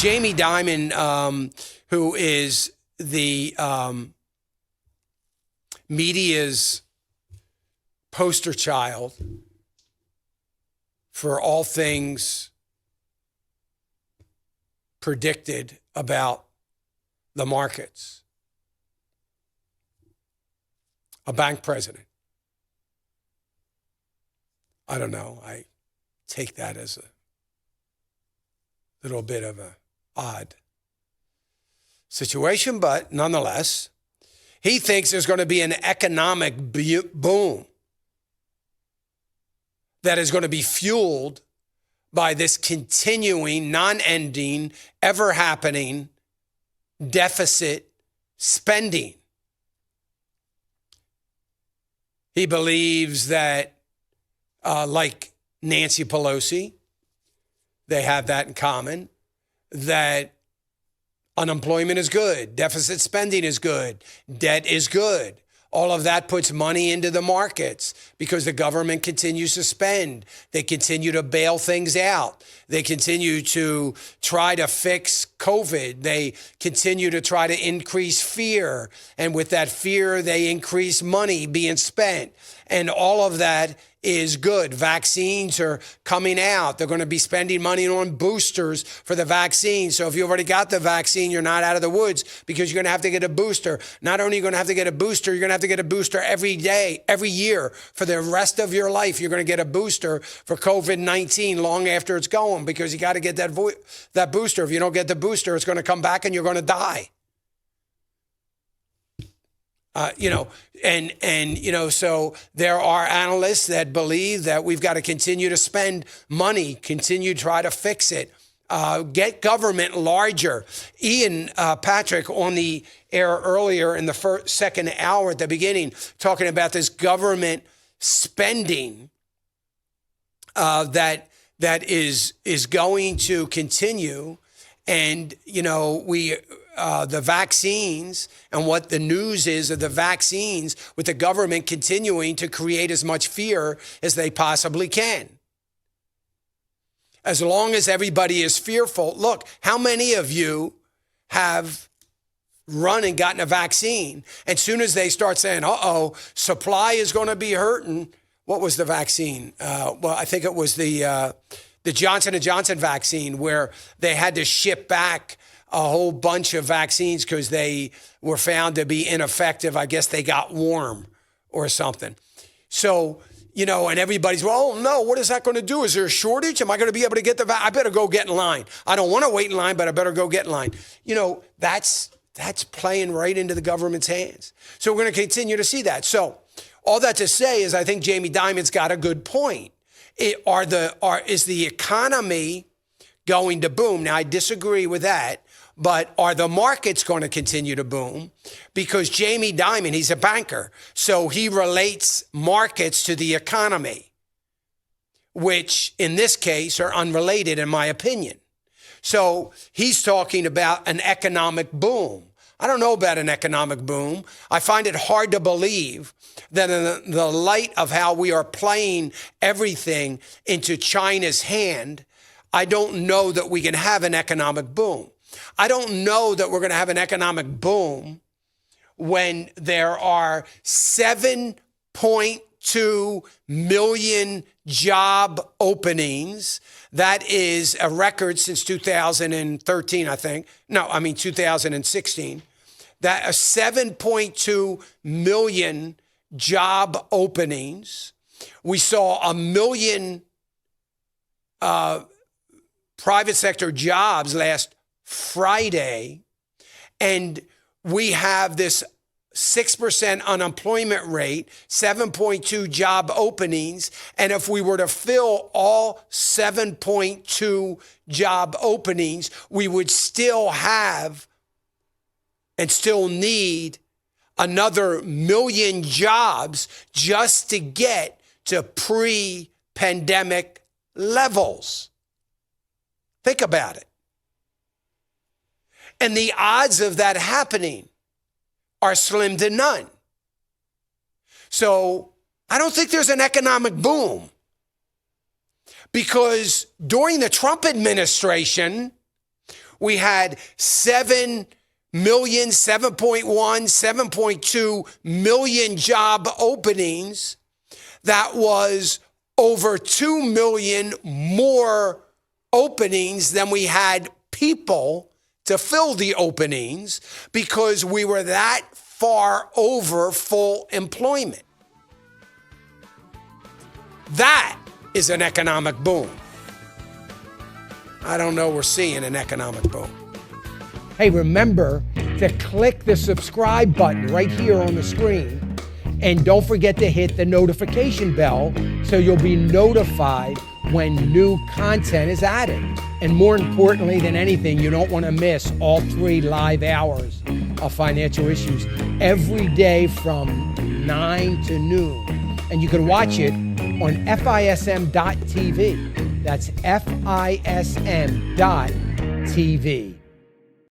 Jamie Dimon, who is the media's poster child for all things predicted about the markets, a bank president. I don't know. I take that as a little bit of an odd situation, but nonetheless, he thinks there's going to be an economic boom that is going to be fueled by this continuing, non-ending, ever-happening deficit spending. He believes that, like Nancy Pelosi, they have that in common, that unemployment is good, deficit spending is good, debt is good. All of that puts money into the markets because the government continues to spend. They continue to bail things out. They continue to try to fix COVID. They continue to try to increase fear. And with that fear, they increase money being spent. And all of that is good. Vaccines are coming out. They're going to be spending money on boosters for the vaccine. So if you already got the vaccine, you're not out of the woods because you're going to have to get a booster. Not only are you going to have to get a booster, you're going to have to get a booster every day, every year for the rest of your life. You're going to get a booster for COVID-19 long after it's going because you got to get that booster. If you don't get the booster, it's going to come back and you're going to die. So there are analysts that believe that we've got to continue to spend money, continue to try to fix it, get government larger. Ian Patrick on the air earlier in the second hour at the beginning, talking about this government spending that is going to continue. And, the vaccines and what the news is of the vaccines with the government continuing to create as much fear as they possibly can. As long as everybody is fearful, look, how many of you have run and gotten a vaccine? And soon as they start saying, supply is going to be hurting. What was the vaccine? I think it was the Johnson & Johnson vaccine where they had to ship back a whole bunch of vaccines because they were found to be ineffective. I guess they got warm or something. So, and everybody's, well, oh no, what is that going to do? Is there a shortage? Am I going to be able to get the vaccine? I better go get in line. I don't want to wait in line, but I better go get in line. That's playing right into the government's hands. So we're going to continue to see that. So all that to say is I think Jamie Dimon's got a good point. Is the economy going to boom? Now, I disagree with that. But are the markets going to continue to boom? Because Jamie Dimon, he's a banker, so he relates markets to the economy, which in this case are unrelated in my opinion. So he's talking about an economic boom. I don't know about an economic boom. I find it hard to believe that in the light of how we are playing everything into China's hand, I don't know that we can have an economic boom. I don't know that we're going to have an economic boom when there are 7.2 million job openings. That is a record since 2013, I think. 2016. That 7.2 million job openings. We saw 1 million private sector jobs last Friday, and we have this 6% unemployment rate, 7.2 job openings, and if we were to fill all 7.2 job openings, we would still have and still need another 1 million jobs just to get to pre-pandemic levels. Think about it. And the odds of that happening are slim to none. So I don't think there's an economic boom because during the Trump administration, we had 7 million, 7.1, 7.2 million job openings. That was over 2 million more openings than we had people to fill the openings because we were that far over full employment. That is an economic boom. I don't know we're seeing an economic boom. Hey, remember to click the subscribe button right here on the screen. And don't forget to hit the notification bell so you'll be notified when new content is added. And more importantly than anything, you don't want to miss all 3 live hours of Financial Issues every day from 9 to noon. And you can watch it on FISM.tv. That's FISM.tv.